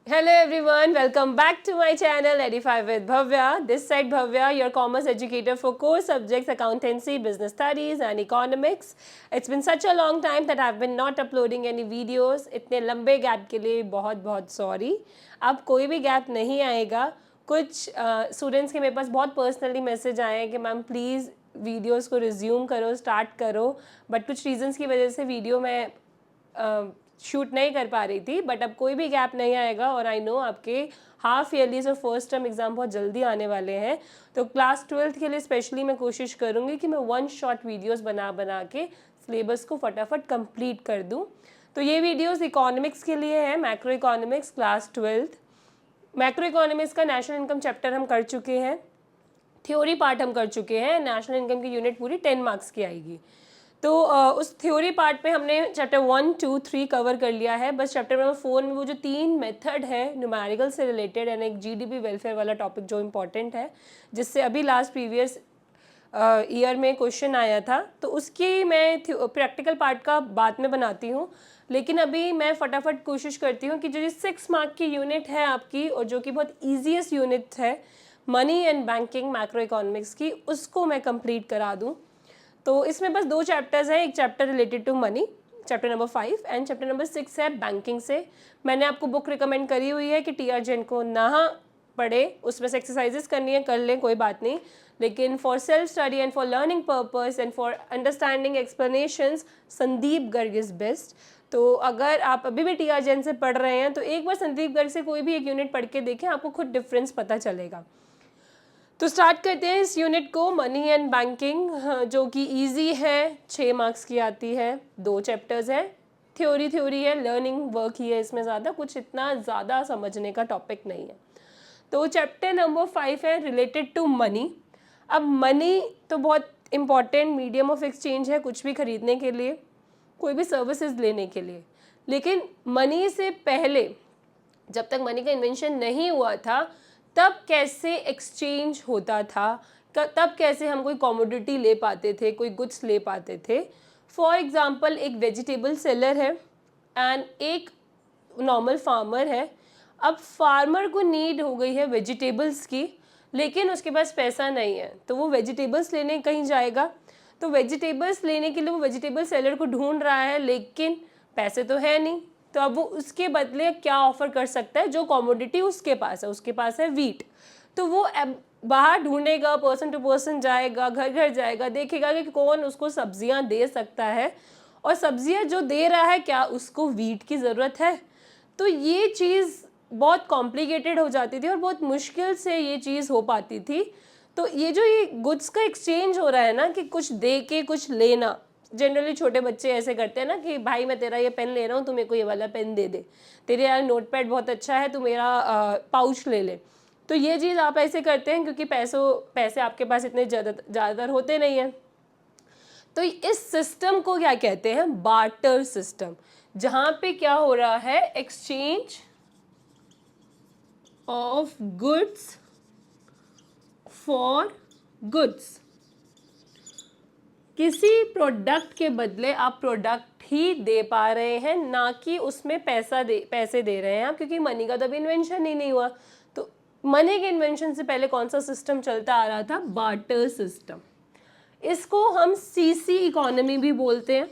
Hello everyone, welcome back to my channel Edify with Bhavya. This side Bhavya, your commerce educator for core subjects accountancy, business studies and economics. It's been such a long time that I've been not uploading any videos. इतने लंबे gap के लिए बहुत बहुत sorry. अब कोई भी gap नहीं आएगा. कुछ स्टूडेंट्स के मेरे पास बहुत पर्सनली मैसेज आए हैं कि मैम प्लीज़ वीडियोस को रिज्यूम करो, स्टार्ट करो, बट कुछ रीजंस की वजह से वीडियो में शूट नहीं कर पा रही थी. बट अब कोई भी गैप नहीं आएगा और आई नो आपके हाफ ईयरलीज और फर्स्ट टर्म एग्ज़ाम बहुत जल्दी आने वाले हैं. तो क्लास 12th के लिए स्पेशली मैं कोशिश करूँगी कि मैं वन शॉट वीडियोस बना के सिलेबस को फटाफट कंप्लीट कर दूँ. तो ये वीडियोस इकोनॉमिक्स के लिए है, macro economics class 12th. Macro economics का नेशनल इनकम चैप्टर हम कर चुके हैं, थ्योरी पार्ट हम कर चुके हैं. नेशनल इनकम की यूनिट पूरी 10 मार्क्स की आएगी. तो उस थ्योरी पार्ट पे हमने चैप्टर 1, 2, 3 कवर कर लिया है. बस चैप्टर नंबर 4 में वो जो 3 मेथड है न्यूमेरिकल से रिलेटेड एंड एक जीडीपी वेलफेयर वाला टॉपिक जो इम्पॉर्टेंट है, जिससे अभी लास्ट प्रीवियस ईयर में क्वेश्चन आया था, तो उसकी मैं प्रैक्टिकल पार्ट का बाद में बनाती हूँ. लेकिन अभी मैं फटाफट कोशिश करती हूँ कि जो 6 मार्क की यूनिट है आपकी और जो कि बहुत ईजीएस्ट यूनिट है money and banking macro economics की, उसको मैं कंप्लीट करा दूँ. तो इसमें बस 2 चैप्टर्स हैं. एक chapter related to money, chapter number 5 and chapter number 6 है बैंकिंग से. मैंने आपको बुक रिकमेंड करी हुई है कि टीआर जैन को ना पढ़े, उसमें से एक्सरसाइजेस करनी है, कर लें, कोई बात नहीं. लेकिन for self study and for learning purpose and for understanding explanations Sandeep Garg is best. तो अगर आप अभी भी टीआर जैन से पढ़ रहे हैं तो एक बार संदीप गर्ग से कोई भी एक यूनिट पढ़ के देखें, आपको खुद डिफरेंस पता चलेगा. तो स्टार्ट करते हैं इस यूनिट को, मनी एंड बैंकिंग, जो कि इजी है, 6 मार्क्स की आती है, 2 चैप्टर्स है, थ्योरी है, लर्निंग वर्क ही है इसमें, ज़्यादा कुछ इतना ज़्यादा समझने का टॉपिक नहीं है. तो चैप्टर नंबर 5 है रिलेटेड टू मनी. अब मनी तो बहुत इम्पॉर्टेंट मीडियम ऑफ एक्सचेंज है कुछ भी खरीदने के लिए, कोई भी सर्विसेज लेने के लिए. लेकिन मनी से पहले, जब तक मनी का इन्वेंशन नहीं हुआ था, तब कैसे एक्सचेंज होता था, तब कैसे हम कोई कमोडिटी ले पाते थे, कोई गुड्स ले पाते थे. फॉर एग्जांपल एक वेजिटेबल सेलर है एंड एक नॉर्मल फार्मर है. अब फार्मर को नीड हो गई है वेजिटेबल्स की, लेकिन उसके पास पैसा नहीं है, तो वो वेजिटेबल्स लेने कहीं जाएगा. तो वेजिटेबल्स लेने के लिए वो वेजिटेबल सेलर को ढूंढ रहा है, लेकिन पैसे तो है नहीं. तो अब वो उसके बदले क्या ऑफर कर सकता है, जो कमोडिटी उसके पास है वीट. तो वो बाहर ढूंढेगा, पर्सन टू पर्सन जाएगा, घर घर जाएगा, देखेगा कि कौन उसको सब्जियां दे सकता है, और सब्जियां जो दे रहा है क्या उसको वीट की ज़रूरत है. तो ये चीज़ बहुत कॉम्प्लिकेटेड हो जाती थी और बहुत मुश्किल से ये चीज़ हो पाती थी. तो ये जो ये गुड्स का एक्सचेंज हो रहा है ना, कि कुछ दे के कुछ लेना, जनरली छोटे बच्चे ऐसे करते हैं ना कि भाई मैं तेरा ये पेन ले रहा हूँ, तू मेरे को ये वाला पेन दे दे, तेरे यार नोट पैड बहुत अच्छा है, तू मेरा पाउच ले ले. तो ये चीज़ आप ऐसे करते हैं क्योंकि पैसे आपके पास इतने ज़्यादातर होते नहीं हैं. तो इस सिस्टम को क्या कहते हैं, बार्टर सिस्टम, जहाँ पे क्या हो रहा है, exchange of goods for goods. किसी प्रोडक्ट के बदले आप प्रोडक्ट ही दे पा रहे हैं, ना कि उसमें पैसे दे रहे हैं आप, क्योंकि मनी का तो अभी इन्वेंशन ही नहीं हुआ. तो मनी के इन्वेंशन से पहले कौन सा सिस्टम चलता आ रहा था, बार्टर सिस्टम. इसको हम सीसी इकोनॉमी भी बोलते हैं,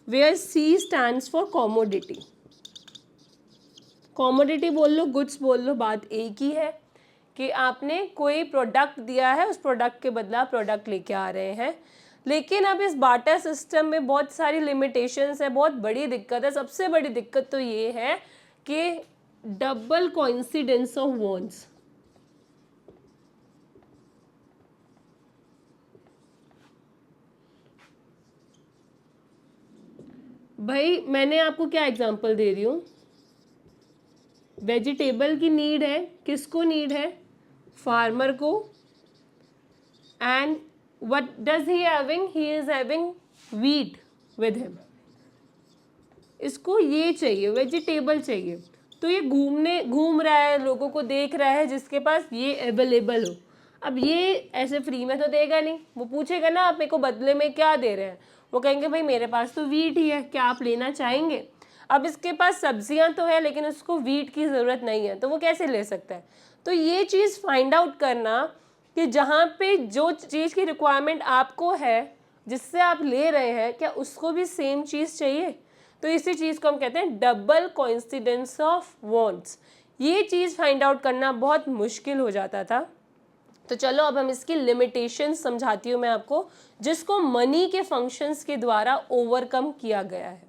where C stands for commodity. Commodity बोल लो, गुड्स बोल लो, बात एक ही है कि आपने कोई प्रोडक्ट दिया है, उस प्रोडक्ट के बदला प्रोडक्ट लेके आ रहे हैं. लेकिन अब इस बार्टर सिस्टम में बहुत सारी लिमिटेशंस है, बहुत बड़ी दिक्कत है. सबसे बड़ी दिक्कत तो ये है कि डबल कोइंसिडेंस ऑफ वॉन्ट्स. भाई मैंने आपको क्या एग्जांपल दे रही हूँ, वेजिटेबल की नीड है, किसको नीड है, फार्मर को. And what does he having, he is having wheat with him. इसको ये चाहिए, वेजिटेबल चाहिए. तो ये घूम रहा है, लोगों को देख रहा है जिसके पास ये अवेलेबल हो. अब ये ऐसे फ्री में तो देगा नहीं, वो पूछेगा ना आप मेरे को बदले में क्या दे रहे हैं. वो कहेंगे भाई मेरे पास तो वीट ही है, क्या आप लेना चाहेंगे. अब इसके पास सब्जियां तो है लेकिन उसको वीट की ज़रूरत नहीं है, तो वो कैसे ले सकता है? तो ये चीज़ फाइंड आउट करना कि जहाँ पे जो चीज़ की रिक्वायरमेंट आपको है, जिससे आप ले रहे हैं, क्या उसको भी सेम चीज़ चाहिए? तो इसी चीज़ को हम कहते हैं डबल कोइंसिडेंस ऑफ वांट्स। ये चीज़ फाइंड आउट करना बहुत मुश्किल हो जाता था। तो चलो अब हम इसकी लिमिटेशंस समझाती हूँ मैं आपको, जिसको मनी के फंक्शंस के द्वारा ओवरकम किया गया है।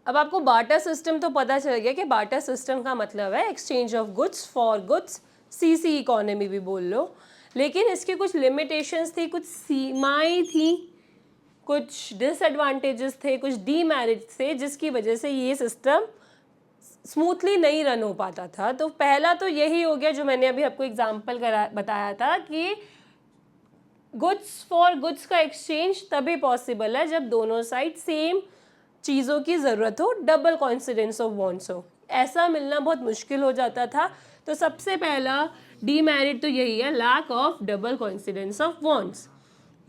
अब आपको बार्टर सिस्टम तो पता चल गया कि बार्टर सिस्टम का मतलब है exchange of goods for goods, CC economy भी बोल लो। लेकिन इसके कुछ लिमिटेशंस थी, कुछ सीमाएं थी, कुछ डिसएडवांटेजेस थे, कुछ डीमेरिट्स थे, जिसकी वजह से ये सिस्टम स्मूथली नहीं रन हो पाता था। तो पहला तो यही हो गया जो मैंने अभी आपको एग्जाम्पल बताया था कि गुड्स फॉर गुड्स का एक्सचेंज तभी पॉसिबल है जब दोनों साइड सेम चीज़ों की ज़रूरत हो, डबल कॉन्सिडेंस ऑफ वांट्स हो। ऐसा मिलना बहुत मुश्किल हो जाता था। तो सबसे पहला डीमेरिट तो यही है, lack of double coincidence of wants.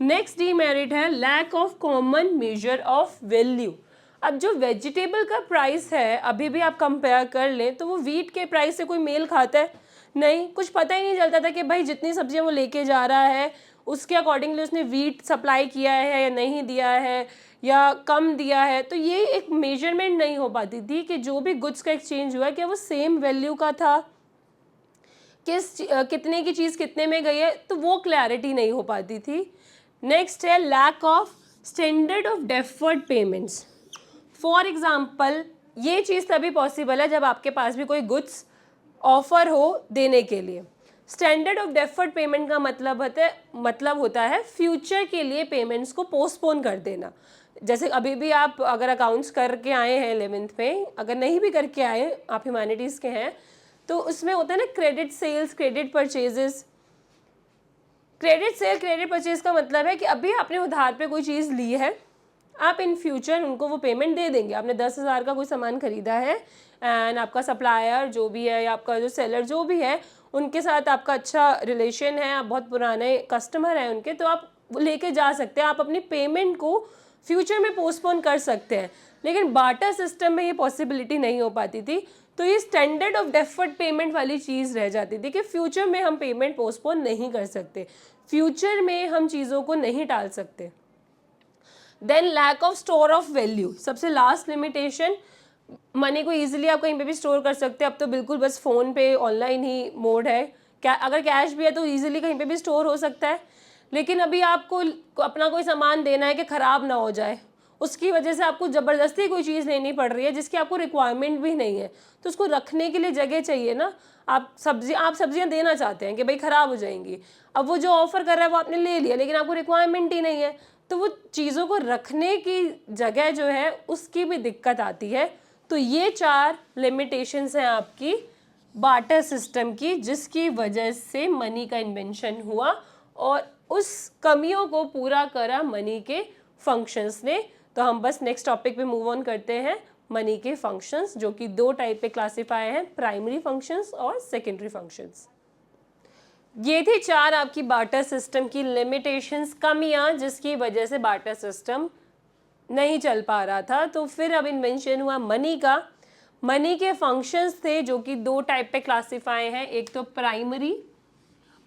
Next demerit है lack of common measure of value. अब जो वेजिटेबल का प्राइस है, अभी भी आप कंपेयर कर लें तो वो वीट के प्राइस से कोई मेल खाता है? नहीं, कुछ पता ही नहीं चलता था कि भाई जितनी सब्जियां वो लेके जा रहा है उसके अकॉर्डिंगली उसने वीट सप्लाई किया है या नहीं दिया है या कम दिया है। तो ये एक मेजरमेंट नहीं हो पाती थी कि जो भी गुड्स का एक्सचेंज हुआ क्या वो सेम वैल्यू का था, कितने की चीज़ कितने में गई है, तो वो क्लैरिटी नहीं हो पाती थी। नेक्स्ट है lack of standard of deferred payments. For example, ये चीज़ तभी पॉसिबल है जब आपके पास भी कोई गुड्स ऑफर हो देने के लिए। स्टैंडर्ड ऑफ डेफर्ड पेमेंट का मतलब होता है फ्यूचर के लिए पेमेंट्स को पोस्टपोन कर देना। जैसे अभी भी आप अगर अकाउंट्स करके आए हैं 11th में, अगर नहीं भी करके आए, आप ह्यूमैनिटीज़ के हैं, तो उसमें होता है ना credit sales, credit purchases. Credit sale, credit purchase का मतलब है कि अभी आपने उधार पे कोई चीज़ ली है, आप इन फ्यूचर उनको वो पेमेंट दे देंगे। आपने 10,000 का कोई सामान खरीदा है एंड आपका सप्लायर जो भी है या आपका जो सेलर जो भी है, उनके साथ आपका अच्छा रिलेशन है, आप बहुत पुराने कस्टमर हैं उनके, तो आप लेके जा सकते हैं, आप अपनी पेमेंट को फ्यूचर में पोस्टपोन कर सकते हैं। लेकिन बार्टर सिस्टम में ये पॉसिबिलिटी नहीं हो पाती थी। तो ये स्टैंडर्ड ऑफ डेफर्ड पेमेंट वाली चीज़ रह जाती थी कि फ्यूचर में हम पेमेंट पोस्टपोन नहीं कर सकते, फ्यूचर में हम चीज़ों को नहीं टाल सकते। Then lack of store of value, सबसे लास्ट लिमिटेशन। मनी को ईजिली आप कहीं पे भी स्टोर कर सकते हैं, अब तो बिल्कुल बस फ़ोन पे ऑनलाइन ही मोड है। अगर कैश भी है तो ईजिली कहीं पे भी स्टोर हो सकता है। लेकिन अभी आपको अपना कोई सामान देना है कि ख़राब ना हो जाए, उसकी वजह से आपको ज़बरदस्ती कोई चीज़ लेनी पड़ रही है जिसकी आपको रिक्वायरमेंट भी नहीं है, तो उसको रखने के लिए जगह चाहिए ना। आप सब्जियां देना चाहते हैं कि भाई ख़राब हो जाएंगी, अब वो जो ऑफ़र कर रहा है वो आपने ले लिया लेकिन आपको रिक्वायरमेंट ही नहीं है, तो वो चीज़ों को रखने की जगह जो है उसकी भी दिक्कत आती है। तो ये 4 लिमिटेशंस हैं आपकी बार्टर सिस्टम की, जिसकी वजह से मनी का इन्वेंशन हुआ और उस कमियों को पूरा करा मनी के फंक्शंस ने। तो हम बस नेक्स्ट टॉपिक पे मूव ऑन करते हैं, मनी के फंक्शंस, जो कि 2 टाइप पे क्लासिफाई हैं, प्राइमरी फंक्शंस और सेकेंडरी फंक्शंस। ये थी 4 आपकी बार्टर सिस्टम की लिमिटेशंस, कमियां, जिसकी वजह से बार्टर सिस्टम नहीं चल पा रहा था। तो फिर अब इन्वेंशन हुआ मनी का। मनी के फंक्शंस थे जो कि 2 टाइप पे क्लासिफाई हैं, एक तो प्राइमरी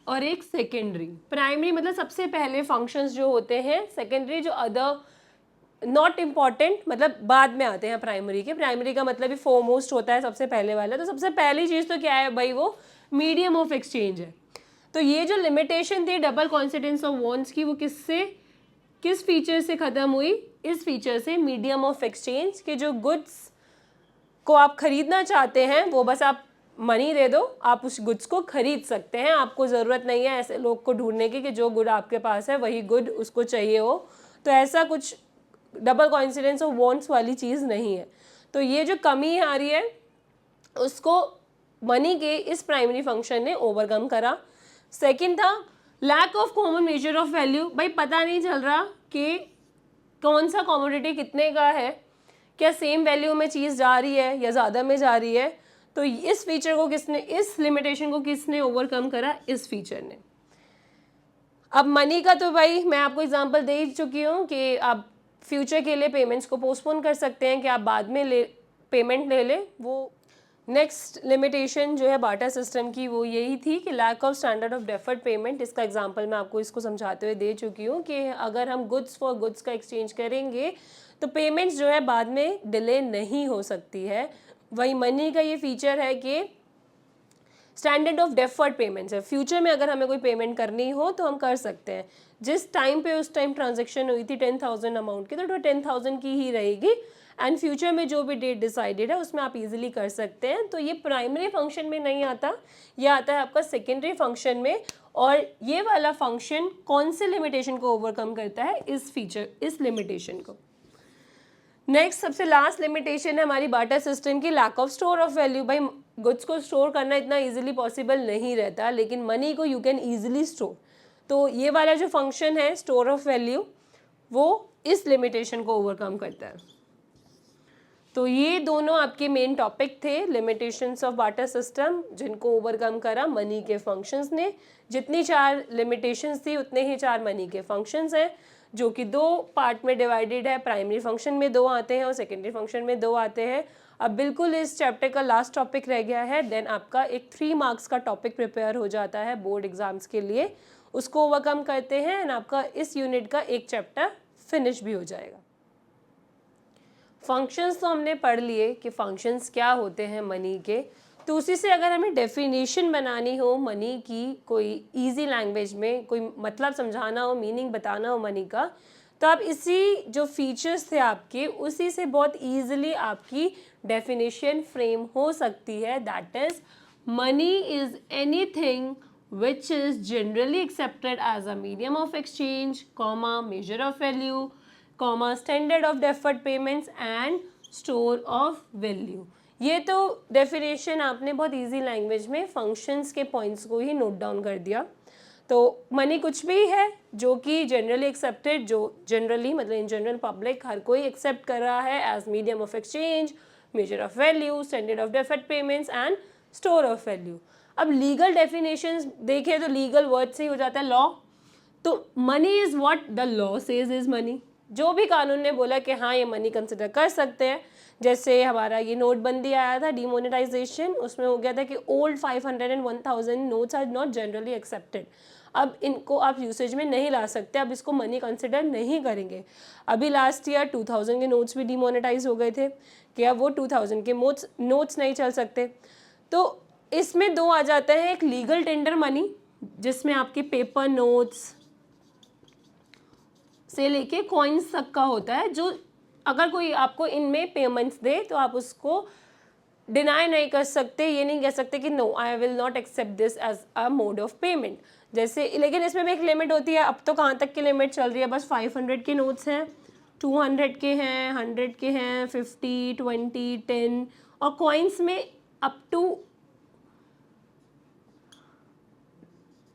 और एक सेकेंडरी। प्राइमरी मतलब सबसे पहले फंक्शंस जो होते हैं, सेकेंडरी जो अदर नॉट इम्पॉर्टेंट मतलब बाद में आते हैं प्राइमरी के। प्राइमरी का मतलब ही फोरमोस्ट होता है, सबसे पहले वाला। तो सबसे पहली चीज़ तो क्या है भाई, वो मीडियम ऑफ एक्सचेंज है। तो ये जो लिमिटेशन थी डबल कॉन्सिडेंस ऑफ वांट्स की, वो किस फीचर से ख़त्म हुई? इस फीचर से, मीडियम ऑफ एक्सचेंज के जो गुड्स को आप खरीदना चाहते हैं वो बस आप मनी दे दो, आप उस गुड्स को खरीद सकते हैं। आपको ज़रूरत नहीं है ऐसे लोग को ढूंढने की कि जो गुड आपके पास है वही गुड उसको चाहिए हो। तो ऐसा कुछ डबल कोइंसिडेंस ऑफ वांट्स वाली चीज़ नहीं है। तो ये जो कमी आ रही है उसको मनी के इस प्राइमरी फंक्शन ने ओवरकम करा। सेकंड था lack of common measure of value. भाई पता नहीं चल रहा कि कौन सा कमोडिटी कितने का है, क्या सेम वैल्यू में चीज़ जा रही है या ज़्यादा में जा रही है। तो इस फीचर को इस लिमिटेशन को किसने ओवरकम करा? इस फीचर ने। अब मनी का तो भाई मैं आपको एग्जांपल दे चुकी हूँ कि आप फ्यूचर के लिए पेमेंट्स को पोस्टपोन कर सकते हैं कि आप बाद में पेमेंट ले ले। वो नेक्स्ट लिमिटेशन जो है बार्टर सिस्टम की वो यही थी कि lack of standard of deferred payment. इसका एग्जांपल मैं आपको इसको समझाते हुए दे चुकी हूँ कि अगर हम गुड्स फॉर गुड्स का एक्सचेंज करेंगे तो पेमेंट्स जो है बाद में डिले नहीं हो सकती है। वही मनी का ये फीचर है कि स्टैंडर्ड ऑफ डेफर्ड पेमेंट्स है, फ्यूचर में अगर हमें कोई पेमेंट करनी हो तो हम कर सकते हैं। जिस टाइम पे उस टाइम ट्रांजेक्शन हुई थी 10,000 अमाउंट की, तो 10,000 की ही रहेगी एंड फ्यूचर में जो भी डेट डिसाइडेड है उसमें आप इजीली कर सकते हैं। तो ये प्राइमरी फंक्शन में नहीं आता, ये आता है आपका सेकेंडरी फंक्शन में। और ये वाला फंक्शन कौन से लिमिटेशन को ओवरकम करता है? इस फीचर, इस लिमिटेशन को। नेक्स्ट सबसे लास्ट लिमिटेशन है हमारी बार्टर सिस्टम की, lack of store of value. भाई गुड्स को स्टोर करना इतना इजीली पॉसिबल नहीं रहता, लेकिन मनी को यू कैन इजीली स्टोर। तो ये वाला जो फंक्शन है स्टोर ऑफ वैल्यू, वो इस लिमिटेशन को ओवरकम करता है। तो ये दोनों आपके मेन टॉपिक थे, लिमिटेशंस ऑफ बार्टर सिस्टम, जिनको ओवरकम करा मनी के फंक्शंस ने। जितनी 4 लिमिटेशंस थी उतने ही 4 मनी के फंक्शंस हैं, जो कि 2 पार्ट में डिवाइडेड है। प्राइमरी फंक्शन में 2 आते हैं और सेकेंडरी फंक्शन में 2 आते हैं। अब बिल्कुल इस चैप्टर का लास्ट टॉपिक रह गया है, देन आपका एक 3 मार्क्स का टॉपिक प्रिपेयर हो जाता है बोर्ड एग्जाम्स के लिए। उसको ओवरकम करते हैं एंड आपका इस यूनिट का एक चैप्टर फिनिश भी हो जाएगा। फंक्शंस तो हमने पढ़ लिए कि फंक्शंस क्या होते हैं मनी के। तो उसी से अगर हमें डेफिनेशन बनानी हो मनी की, कोई इजी लैंग्वेज में कोई मतलब समझाना हो, मीनिंग बताना हो मनी का, तो आप इसी जो फीचर्स थे आपके, उसी से बहुत ईजिली आपकी डेफिनेशन फ्रेम हो सकती है। That is money is anything which is generally accepted as a medium of exchange, comma, measure of value, comma, standard of deferred payments and store of value। ये तो डेफिनेशन आपने बहुत easy language में functions के points को ही note down कर दिया। तो मनी कुछ भी है जो कि जनरली एक्सेप्टेड, जो जनरली मतलब इन जनरल पब्लिक हर कोई एक्सेप्ट कर रहा है as medium of exchange, measure of value, standard of deferred payments and store of value. अब लीगल डेफिनेशंस देखें तो लीगल वर्ड से ही हो जाता है लॉ। तो money is what the law says is money. जो भी कानून ने बोला कि हाँ ये मनी कंसिडर कर सकते हैं, जैसे हमारा ये नोटबंदी आया था, डीमोनेटाइजेशन, उसमें हो गया था कि old 500 and 1000 notes are not generally accepted. अब इनको आप यूसेज में नहीं ला सकते, अब इसको मनी कंसिडर नहीं करेंगे। अभी लास्ट ईयर 2000 के नोट्स भी डीमोनेटाइज हो गए थे कि अब वो 2000 के नोट्स नहीं चल सकते। तो इसमें 2 आ जाते हैं, एक लीगल टेंडर मनी जिसमें आपके पेपर नोट्स से लेके कॉइन्स तक का होता है, जो अगर कोई आपको इनमें पेमेंट्स दे तो आप उसको डिनाई नहीं कर सकते, ये नहीं कह सकते कि no I will not accept this as a mode of payment जैसे। लेकिन इसमें भी एक लिमिट होती है। अब तो कहाँ तक की लिमिट चल रही है? बस 500 के नोट्स हैं, 200 के हैं, 100 के हैं, 50, 20, 10 और कॉइन्स में अप टू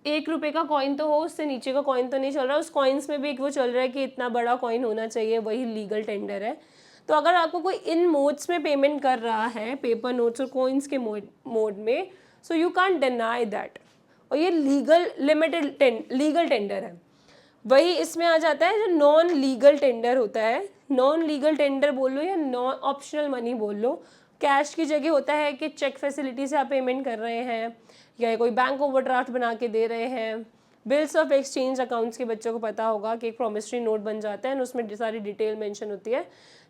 1 रुपये का कॉइन तो हो, उससे नीचे का कॉइन तो नहीं चल रहा। उस कॉइन्स में भी एक वो चल रहा है कि इतना बड़ा कॉइन होना चाहिए, वही लीगल टेंडर है। तो अगर आपको कोई इन मोड्स में पेमेंट कर रहा है, पेपर नोट्स और कॉइन्स के मोड में, so you can't deny that. और ये लीगल टेंडर है। वही इसमें आ जाता है जो नॉन लीगल टेंडर होता है। नॉन लीगल टेंडर बोल लो या नॉन ऑप्शनल मनी बोल लो, कैश की जगह होता है कि चेक फैसिलिटी से आप पेमेंट कर रहे हैं या कोई बैंक ओवरड्राफ्ट बना के दे रहे हैं। बिल्स ऑफ एक्सचेंज अकाउंट्स के बच्चों को पता होगा कि एक प्रॉमिसरी नोट बन जाता है और उसमें सारी डिटेल मेंशन होती है।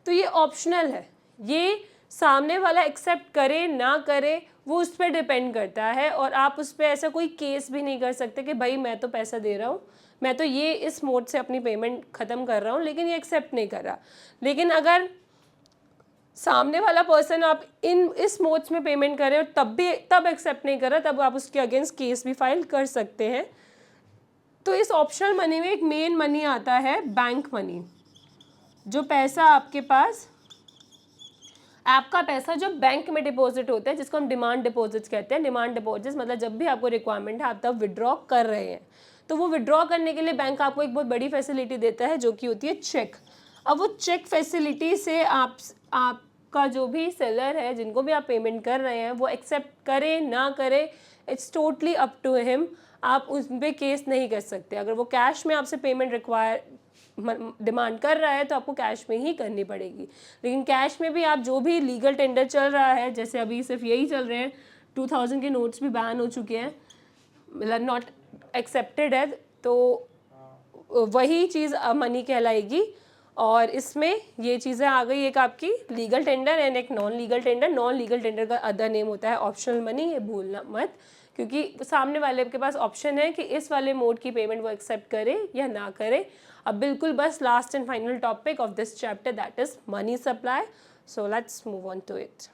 तो ये ऑप्शनल है, ये सामने वाला एक्सेप्ट करे ना करे वो उस पर डिपेंड करता है। और आप उस पर ऐसा कोई केस भी नहीं कर सकते कि भाई मैं तो पैसा दे रहा हूँ, मैं तो ये इस मोड से अपनी पेमेंट ख़त्म कर रहा हूँ, लेकिन ये एक्सेप्ट नहीं कर रहा। लेकिन अगर सामने वाला पर्सन आप इस मोड्स में पेमेंट कर रहे हो तब एक्सेप्ट नहीं कर रहा, तब आप उसके अगेंस्ट केस भी फाइल कर सकते हैं। तो इस ऑप्शनल मनी में एक मेन मनी आता है बैंक मनी, जो पैसा आपके पास, आपका पैसा जो बैंक में डिपॉजिट होता है, जिसको हम डिमांड डिपॉजिट्स कहते हैं। डिमांड डिपॉजिट्स मतलब जब भी आपको रिक्वायरमेंट है आप तब विड्रॉ कर रहे हैं, तो वो विड्रॉ करने के लिए बैंक आपको एक बहुत बड़ी फैसिलिटी देता है जो कि होती है चेक। अब वो चेक फैसिलिटी से आपका जो भी सेलर है, जिनको भी आप पेमेंट कर रहे हैं, वो एक्सेप्ट करे ना करे, it's totally up to him. आप उस पर केस नहीं कर सकते। अगर वो कैश में आपसे पेमेंट रिक्वायर डिमांड कर रहा है तो आपको कैश में ही करनी पड़ेगी। लेकिन कैश में भी आप जो भी लीगल टेंडर चल रहा है, जैसे अभी सिर्फ यही चल रहे हैं, 2000 के नोट्स भी बैन हो चुके हैं, मतलब नॉट एक्सेप्टेड है, तो वही चीज़ मनी कहलाएगी। और इसमें ये चीज़ें आ गई, एक आपकी लीगल टेंडर एंड एक non legal tender. Non legal tender का अदर नेम होता है ऑप्शनल मनी, ये भूलना मत, क्योंकि सामने वाले के पास ऑप्शन है कि इस वाले मोड की पेमेंट वो एक्सेप्ट करे या ना करे। अब बिल्कुल बस last and final topic of this chapter, that is money supply. So let's move on to it.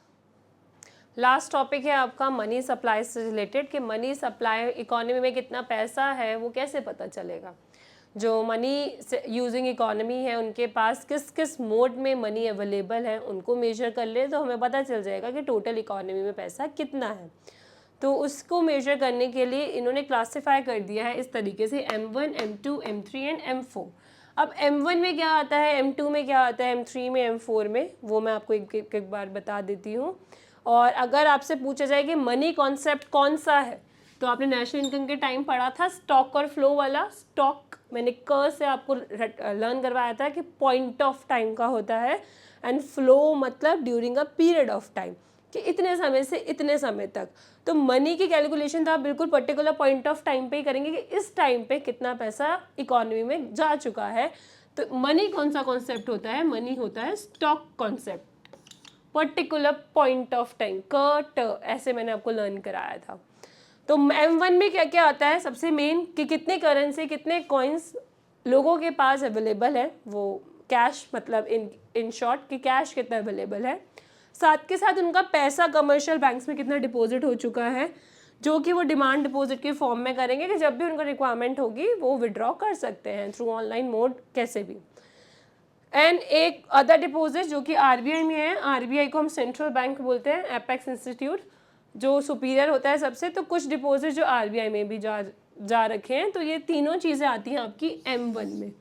Last topic है आपका मनी सप्लाई से रिलेटेड, कि मनी सप्लाई इकोनॉमी में कितना पैसा है वो कैसे पता चलेगा। जो मनी यूजिंग इकोनॉमी है उनके पास किस किस मोड में मनी अवेलेबल है, उनको मेजर कर ले तो हमें पता चल जाएगा कि टोटल इकोनॉमी में पैसा कितना है। तो उसको मेजर करने के लिए इन्होंने क्लासिफाई कर दिया है इस तरीके से M1, M2, M3 and M4। अब M1 में क्या आता है, M2 में क्या आता है, M3 में, M4 में, वो मैं आपको एक बार बता देती हूँ। और अगर आपसे पूछा जाए कि मनी कॉन्सेप्ट कौन सा है, तो आपने नेशनल इनकम के टाइम पढ़ा था स्टॉक और फ्लो वाला। स्टॉक मैंने क से आपको लर्न करवाया था कि पॉइंट ऑफ टाइम का होता है, एंड फ्लो मतलब during a period of time, कि इतने समय से इतने समय तक। तो मनी की कैलकुलेशन तो आप बिल्कुल पर्टिकुलर पॉइंट ऑफ टाइम पे ही करेंगे कि इस टाइम पे कितना पैसा इकोनॉमी में जा चुका है। तो मनी कौन सा कॉन्सेप्ट होता है, मनी होता है stock concept, particular point of time, क ऐसे मैंने आपको लर्न कराया था। तो M1 में क्या क्या आता है, सबसे मेन कि कितने करेंसी, कितने कॉइन्स लोगों के पास अवेलेबल है, वो कैश, मतलब इन शॉर्ट कि कैश कितना अवेलेबल है। साथ के साथ उनका पैसा कमर्शियल बैंक्स में कितना डिपॉजिट हो चुका है, जो कि वो डिमांड डिपॉजिट के फॉर्म में करेंगे कि जब भी उनको रिक्वायरमेंट होगी वो विड्रॉ कर सकते हैं थ्रू ऑनलाइन मोड, कैसे भी। एंड एक अदर डिपॉजिट जो कि RBI में है, RBI को हम सेंट्रल बैंक बोलते हैं, एपेक्स इंस्टीट्यूट जो सुपीरियर होता है सबसे। तो कुछ डिपॉजिट जो RBI में भी जा रखे हैं। तो ये तीनों चीज़ें आती हैं आपकी M1 में।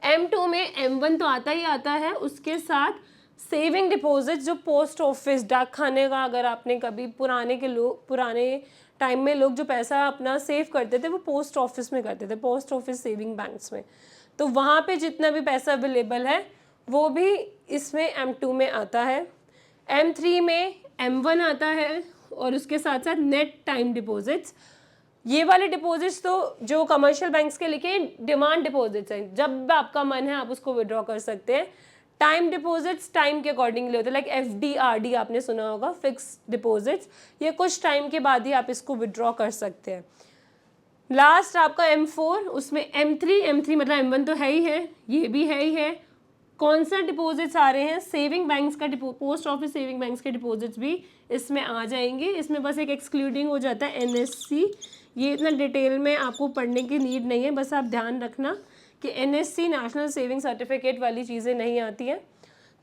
M2 में M1 तो आता ही आता है, उसके साथ सेविंग डिपॉजिट जो पोस्ट ऑफिस, डाक खाने का, अगर आपने कभी पुराने टाइम में लोग जो पैसा अपना सेव करते थे वो पोस्ट ऑफिस में करते थे, पोस्ट ऑफिस सेविंग बैंक्स में। तो वहाँ पे जितना भी पैसा अवेलेबल है वो भी इसमें M2 में आता है। M3 में M1 आता है, और उसके साथ साथ नेट टाइम डिपॉजिट्स। ये वाले डिपॉजिट्स तो जो कमर्शियल बैंक्स के लिखे डिमांड डिपॉजिट्स हैं, जब आपका मन है आप उसको विड्रॉ कर सकते हैं। टाइम डिपॉजिट्स टाइम के अकॉर्डिंगली होते हैं, लाइक FD RD आपने सुना होगा, फिक्स डिपॉजिट्स, ये कुछ टाइम के बाद ही आप इसको विड्रॉ कर सकते हैं। लास्ट आपका M4, उसमें M3 मतलब M1 तो है ही है, ये भी है ही है। कौन सा डिपॉजिट्स आ रहे हैं, सेविंग बैंक्स का, पोस्ट ऑफिस सेविंग बैंक्स के डिपॉजिट्स भी इसमें आ जाएंगे। इसमें बस एक एक्सक्लूडिंग हो जाता है NSC, ये इतना डिटेल में आपको पढ़ने की नीड नहीं है, बस आप ध्यान रखना कि NSC नेशनल सेविंग सर्टिफिकेट वाली चीज़ें नहीं आती हैं।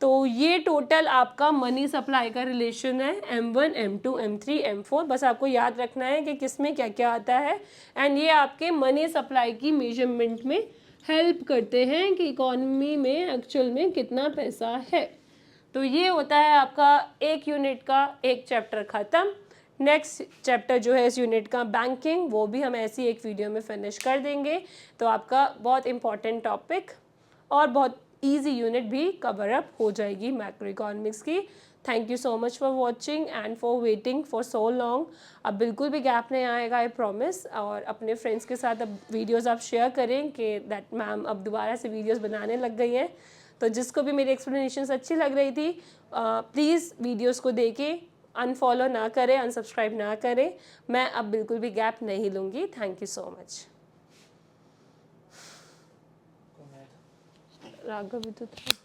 तो ये टोटल आपका मनी सप्लाई का रिलेशन है, M1, M2, M3, M4। बस आपको याद रखना है कि किस में क्या क्या आता है, एंड ये आपके मनी सप्लाई की मेजरमेंट में हेल्प करते हैं कि इकोनॉमी में एक्चुअल में कितना पैसा है। तो ये होता है आपका एक यूनिट का एक चैप्टर ख़त्म। नेक्स्ट चैप्टर जो है इस यूनिट का बैंकिंग, वो भी हम ऐसी एक वीडियो में फिनिश कर देंगे। तो आपका बहुत इंपॉर्टेंट टॉपिक और बहुत ईजी यूनिट भी कवर अप हो जाएगी मैक्रो इकोनॉमिक्स की। Thank you so much for watching and for waiting for so long. अब बिल्कुल भी गैप नहीं आएगा, आई प्रॉमिस। और अपने फ्रेंड्स के साथ अब वीडियोस आप शेयर करें कि दैट मैम अब दोबारा से वीडियोस बनाने लग गई हैं। तो जिसको भी मेरी एक्सप्लेनेशंस अच्छी लग रही थी, प्लीज़ वीडियोस को देखें, अनफॉलो ना करें, अनसब्सक्राइब ना करें। मैं अब बिल्कुल भी गैप नहीं लूँगी। Thank you so much. Raghav भी तो था।